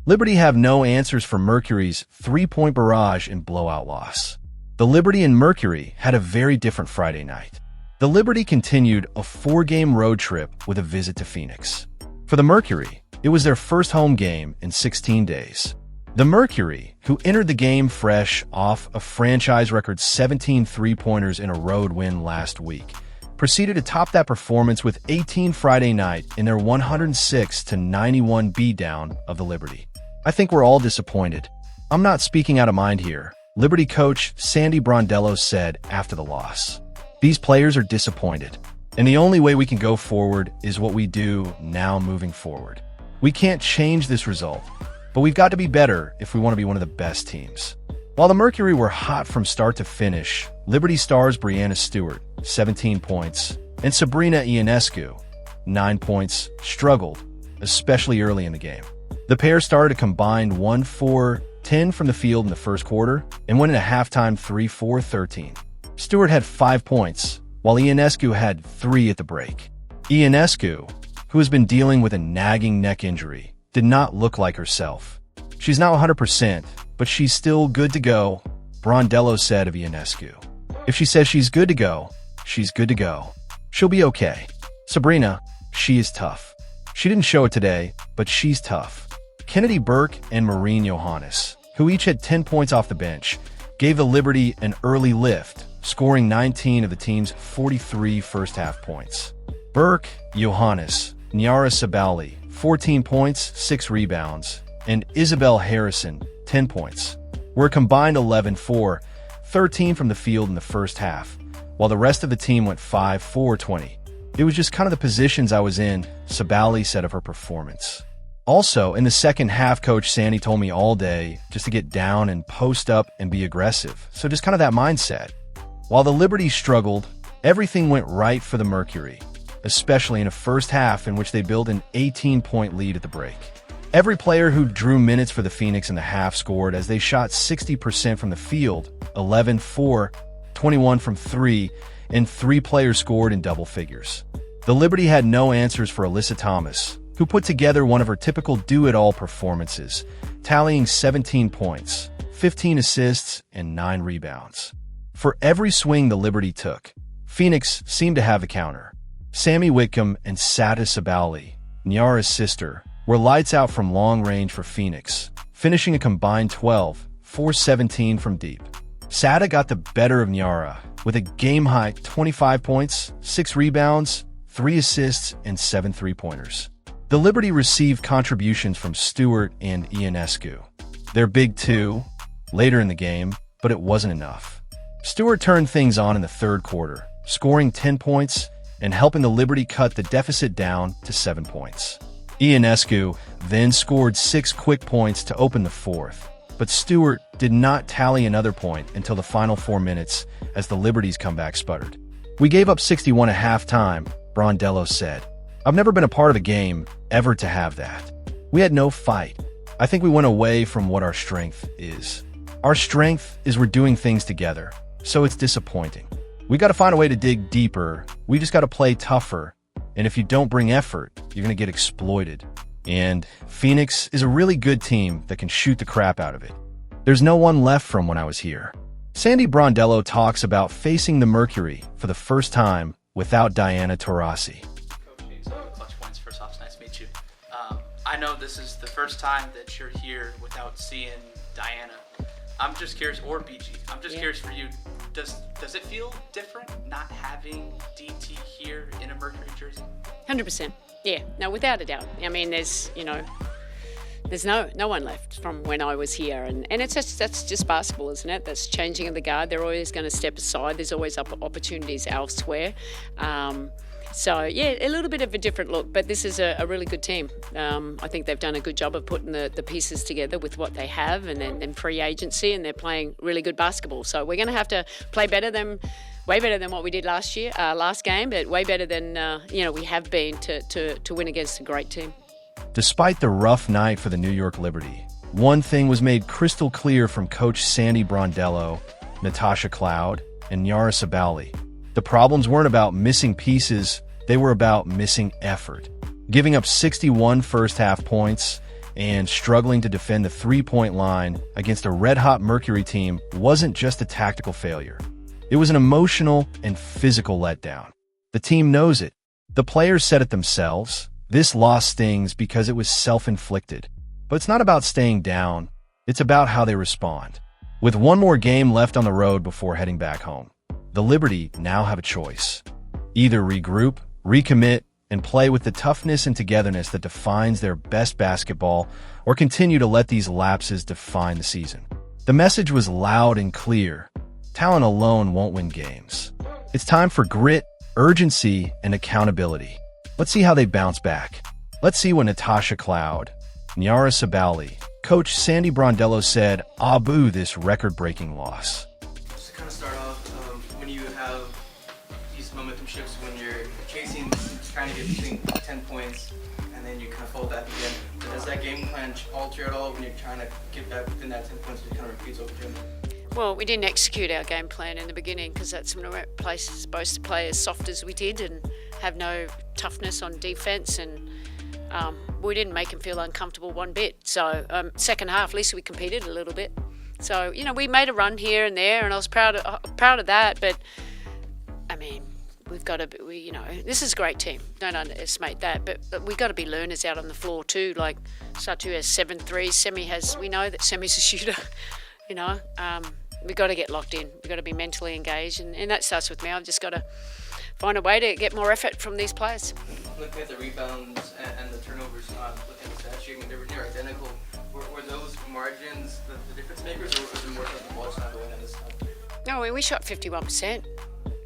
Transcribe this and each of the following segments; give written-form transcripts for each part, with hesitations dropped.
Liberty have no answers for Mercury's three-point barrage and blowout loss. The Liberty and Mercury had a very different Friday night. The Liberty continued a four-game road trip with a visit to Phoenix. For the Mercury, it was their first home game in 16 days. The Mercury, who entered the game fresh off a franchise record 17 three-pointers in a road win last week, proceeded to top that performance with 18 Friday night in their 106-91 beatdown of the Liberty. I think we're all disappointed. I'm not speaking out of mind here, Liberty coach Sandy Brondello said after the loss. These players are disappointed, and the only way we can go forward is what we do now moving forward. We can't change this result, but we've got to be better if we want to be one of the best teams. While the Mercury were hot from start to finish, Liberty stars Breanna Stewart, 17 points, and Sabrina Ionescu, 9 points, struggled, especially early in the game. The pair started a combined 1-4-10 from the field in the first quarter and went into halftime 3-4-13. Stewart had 5 points, while Ionescu had 3 at the break. Ionescu, who has been dealing with a nagging neck injury, did not look like herself. She's not 100%, but she's still good to go, Brondello said of Ionescu. If she says she's good to go, she's good to go. She'll be okay. Sabrina, she is tough. She didn't show it today, but she's tough. Kennedy Burke and Marine Johannès, who each had 10 points off the bench, gave the Liberty an early lift, scoring 19 of the team's 43 first-half points. Burke, Johannès, Nyara Sabally, 14 points, 6 rebounds, and Isabel Harrison, 10 points, were a combined 11-4, 13 from the field in the first half, while the rest of the team went 5-4-20. It was just kind of the positions I was in, Sabally said of her performance. Also, in the second half, Coach Sandy told me all day just to get down and post up and be aggressive, so just kind of that mindset. While the Liberty struggled, everything went right for the Mercury, especially in a first half in which they built an 18-point lead at the break. Every player who drew minutes for the Phoenix in the half scored as they shot 60% from the field, 11-4, 21 from 3, and 3 players scored in double figures. The Liberty had no answers for Alyssa Thomas, who put together one of her typical do-it-all performances, tallying 17 points, 15 assists, and 9 rebounds. For every swing the Liberty took, Phoenix seemed to have the counter. Sami Whitcomb and Satou Sabally, Nyara's sister, were lights out from long range for Phoenix, finishing a combined 12, 4-17 from deep. Satou got the better of Nyara with a game-high 25 points, 6 rebounds, 3 assists, and 7 three-pointers. The Liberty received contributions from Stewart and Ionescu. Their big two, later in the game, but it wasn't enough. Stewart turned things on in the third quarter, scoring 10 points and helping the Liberty cut the deficit down to 7 points. Ionescu then scored 6 quick points to open the fourth, but Stewart did not tally another point until the final 4 minutes as the Liberty's comeback sputtered. "We gave up 61 at halftime," Brondello said. "I've never been a part of a game ever to have that. We had no fight. I think we went away from what our strength is. Our strength is we're doing things together, so it's disappointing. We got to find a way to dig deeper. We just got to play tougher. And if you don't bring effort, you're going to get exploited. And Phoenix is a really good team that can shoot the crap out of it. There's no one left from when I was here." Sandy Brondello talks about facing the Mercury for the first time without Diana Taurasi. Coach, Clutch Points, first off, it's nice to meet you. I know this is the first time that you're here without seeing Diana. I'm just curious, or BG, I'm just curious for you, does it feel different not having DT here in a Mercury jersey? 100%. Yeah, no, without a doubt. I mean, there's no one left from when I was here, and that's just basketball, isn't it? That's changing of the guard. They're always going to step aside. There's always opportunities elsewhere. So, yeah, a little bit of a different look, but this is a really good team. I think they've done a good job of putting the pieces together with what they have and then free agency, and they're playing really good basketball. So we're going to have to play way better than what we did last game, but way better than we have been to win against a great team. Despite the rough night for the New York Liberty, one thing was made crystal clear from Coach Sandy Brondello, Natasha Cloud, and Nyara Sabally. The problems weren't about missing pieces, they were about missing effort. Giving up 61 first-half points And struggling to defend the three-point line against a red-hot Mercury team wasn't just a tactical failure. It was an emotional and physical letdown. The team knows it. The players said it themselves. This loss stings because it was self-inflicted. But it's not about staying down. It's about how they respond. With one more game left on the road before heading back home, the Liberty now have a choice. Either regroup, recommit, and play with the toughness and togetherness that defines their best basketball, or continue to let these lapses define the season. The message was loud and clear. Talent alone won't win games. It's time for grit, urgency, and accountability. Let's see how they bounce back. Let's see what Natasha Cloud, Nyara Sabally, Coach Sandy Brondello said, "Abu this record-breaking loss." Just to kind of start off, when you have these momentum shifts, when you're chasing, trying to get between 10 points, and then you kind of fold that again, does that game plan alter at all when you're trying to get back within that 10 points, it kind of repeats over again? Well, we didn't execute our game plan in the beginning because that's when we weren't supposed to play as soft as we did and have no toughness on defense, and we didn't make him feel uncomfortable one bit. So second half, at least we competed a little bit. So, you know, we made a run here and there, and I was proud of that. But I mean, we've got to, this is a great team. Don't underestimate that. But we've got to be learners out on the floor too. Like Satou has 7 threes. We know that Sami's a shooter. We've got to get locked in. We've got to be mentally engaged, and that starts with me. I've just got to find a way to get more effort from these players. Looking at the rebounds and the turnovers, looking at the stat sheet, they were near identical. Were those margins the difference makers, or was it more so the ball not going in this time? No, we shot 51%.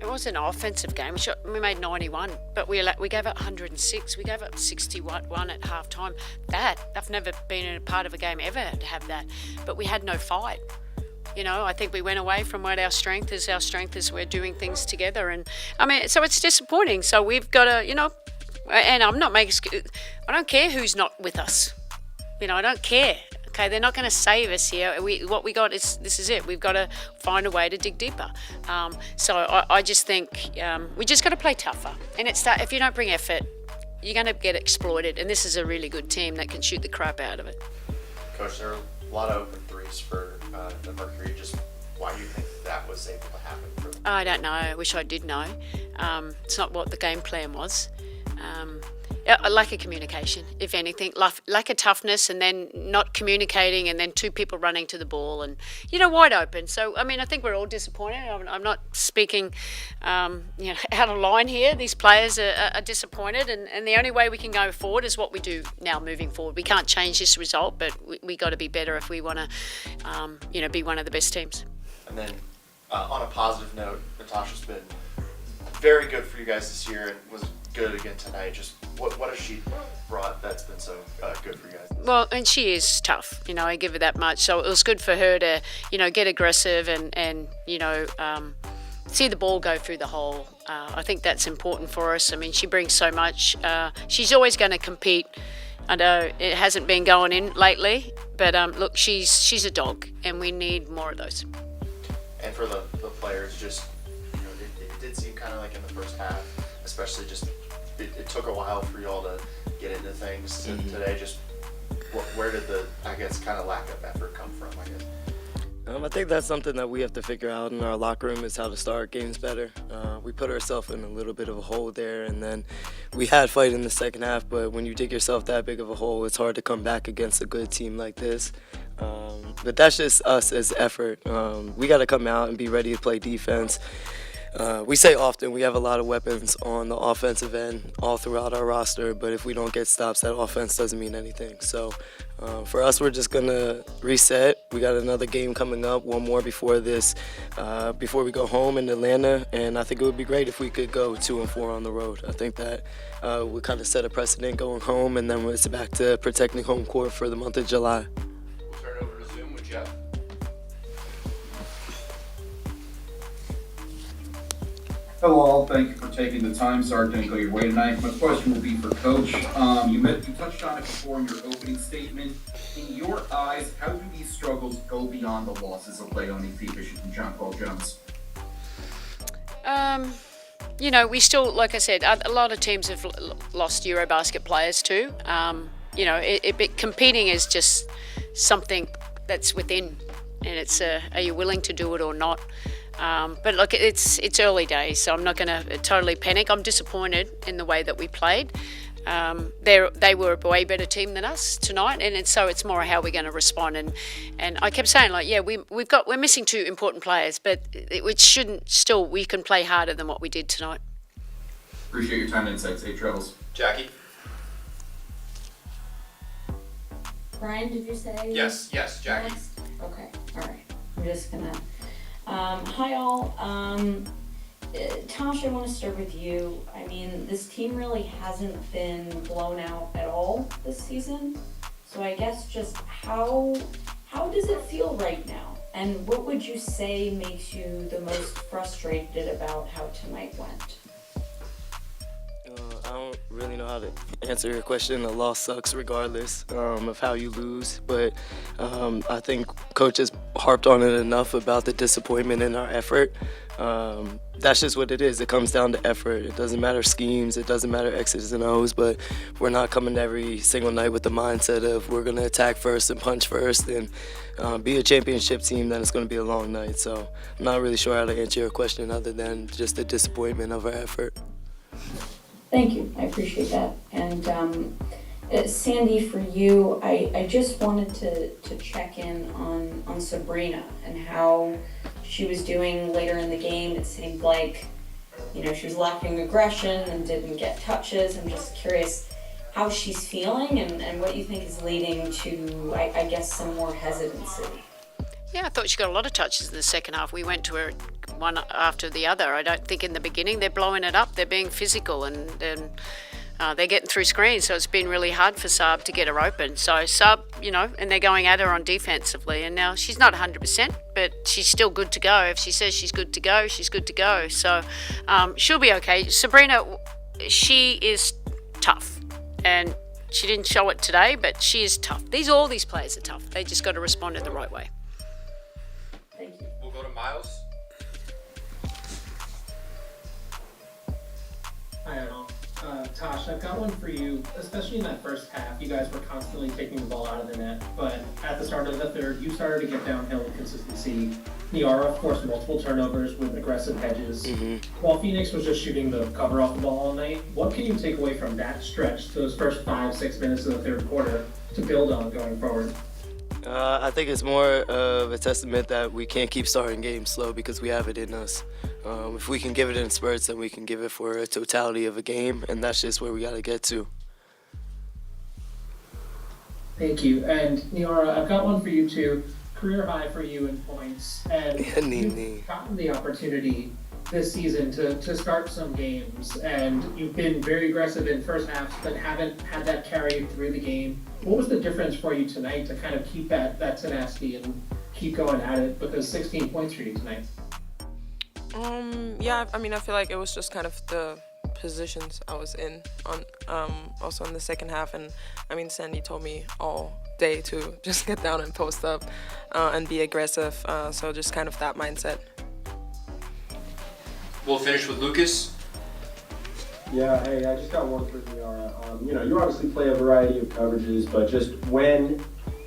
It wasn't an offensive game. We made 91, but we gave up 106. We gave up 61 at halftime. I've never been in a part of a game ever to have that. But we had no fight. I think we went away from what our strength is. Our strength is we're doing things together, and so it's disappointing. So we've got to, and I don't care who's not with us. I don't care. Okay, they're not going to save us here. What we got is, this is it. We've got to find a way to dig deeper. So I just think we just got to play tougher. And if you don't bring effort, you're going to get exploited. And this is a really good team that can shoot the crap out of it. Coach, there are a lot of open threes for the Mercury. Just why do you think that was able to happen for them? I don't know. I wish I did know. It's not what the game plan was. Lack of communication, if anything, lack of toughnness, and then not communicating, and then two people running to the ball and, wide open. So, I think we're all disappointed. I'm not speaking, out of line here. These players are disappointed, and the only way we can go forward is what we do now moving forward. We can't change this result, but we got to be better if we want to, be one of the best teams. And then on a positive note, Natasha's been very good for you guys this year and was good again tonight. Just what has she brought that's been so good for you guys? Well, and she is tough, I give her that much. So it was good for her to, get aggressive and see the ball go through the hole. I think that's important for us. She brings so much. She's always going to compete. I know it hasn't been going in lately, but look, she's a dog, and we need more of those. And for the players, just, it did seem kind of like in the first half, especially just, it took a while for you all to get into things today. Just where did the, kind of lack of effort come from, I guess? I think that's something that we have to figure out in our locker room, is how to start games better. We put ourselves in a little bit of a hole there, and then we had fight in the second half, but when you dig yourself that big of a hole, it's hard to come back against a good team like this. But that's just us as effort. We got to come out and be ready to play defense. We say often we have a lot of weapons on the offensive end all throughout our roster, but if we don't get stops, that offense doesn't mean anything. So for us, we're just going to reset. We got another game coming up, one more before this, before we go home in Atlanta, and I think it would be great if we could go 2-4 on the road. I think that would kind of set a precedent going home, and then it's back to protecting home court for the month of July. We'll turn it over to Zoom with Jeff. Hello all, thank you for taking the time. Sorry to go your way tonight. My question will be for Coach. You touched on it before in your opening statement. In your eyes, how do these struggles go beyond the losses of Leonie Feebisher and John Paul Jones? We still, like I said, a lot of teams have lost Eurobasket players too. competing is just something that's within, and it's are you willing to do it or not? But look, it's early days, so I'm not going to totally panic. I'm disappointed in the way that we played. They were a way better team than us tonight, and so it's more how we're going to respond. And I kept saying, like, yeah, we're missing 2 important players, but it shouldn't. Still, we can play harder than what we did tonight. Appreciate your time and insights. Safe travels. Jackie? Brian, did you say? Yes, Jackie. Next? Okay, all right. I'm just gonna. Hi all. Tosh, I want to start with you. I mean, this team really hasn't been blown out at all this season. So I guess just how does it feel right now? And what would you say makes you the most frustrated about how tonight went? I don't really know how to answer your question. A loss sucks regardless of how you lose, but I think coach has harped on it enough about the disappointment in our effort. That's just what it is. It comes down to effort. It doesn't matter schemes. It doesn't matter X's and O's, but we're not coming every single night with the mindset of we're going to attack first and punch first and be a championship team, then it's going to be a long night. So I'm not really sure how to answer your question other than just the disappointment of our effort. Thank you. I appreciate that. And Sandy, for you, I just wanted to check in on Sabrina and how she was doing later in the game. It seemed like, she was lacking aggression and didn't get touches. I'm just curious how she's feeling and what you think is leading to, I guess, some more hesitancy. Yeah, I thought she got a lot of touches in the second half. We went to her one after the other. I don't think in the beginning they're blowing it up. They're being physical and they're getting through screens. So it's been really hard for Sab to get her open. So Sab, and they're going at her on defensively. And now she's not 100%, but she's still good to go. If she says she's good to go, she's good to go. So she'll be okay. Sabrina, she is tough. And she didn't show it today, but she is tough. All these players are tough. They just got to respond in the right way. Thank you. We'll go to Miles. Hi, all. Tosh, I've got one for you. Especially in that first half, you guys were constantly taking the ball out of the net, but at the start of the third, you started to get downhill in consistency. Nyara forced multiple turnovers with aggressive hedges. While Phoenix was just shooting the cover off the ball all night, what can you take away from that stretch, those first 5-6 minutes of the third quarter, to build on going forward? I think it's more of a testament that we can't keep starting games slow because we have it in us. If we can give it in spurts, then we can give it for a totality of a game, and that's just where we got to get to. Thank you. And Nyara, I've got one for you too. Career high for you in points, and you've gotten the opportunity this season to start some games, and you've been very aggressive in first halves, but haven't had that carry through the game. What was the difference for you tonight to kind of keep that tenacity and keep going at it? Because 16 points for you tonight. Yeah, I mean, I feel like it was just kind of the positions I was in on also in the second half, and I mean, Sandy told me all day to just get down and post up and be aggressive. So just kind of that mindset. We'll finish with Lucas. Yeah, hey, I just got one for Nyara. You obviously play a variety of coverages, but just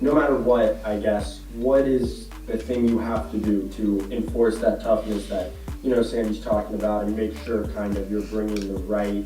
no matter what, I guess, what is the thing you have to do to enforce that toughness that, Sandy's talking about and make sure kind of you're bringing the right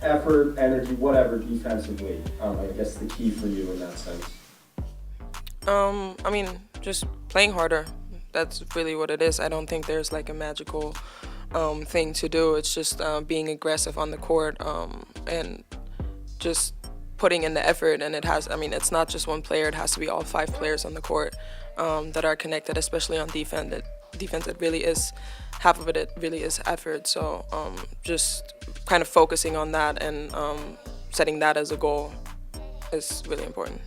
effort, energy, whatever, defensively? I guess the key for you in that sense. I mean, just playing harder. That's really what it is. I don't think there's like a magical thing to do. It's just being aggressive on the court and just putting in the effort. And it's not just one player. It has to be all 5 players on the court that are connected, especially on defense. It really is, half of it really is effort. So just kind of focusing on that and setting that as a goal is really important.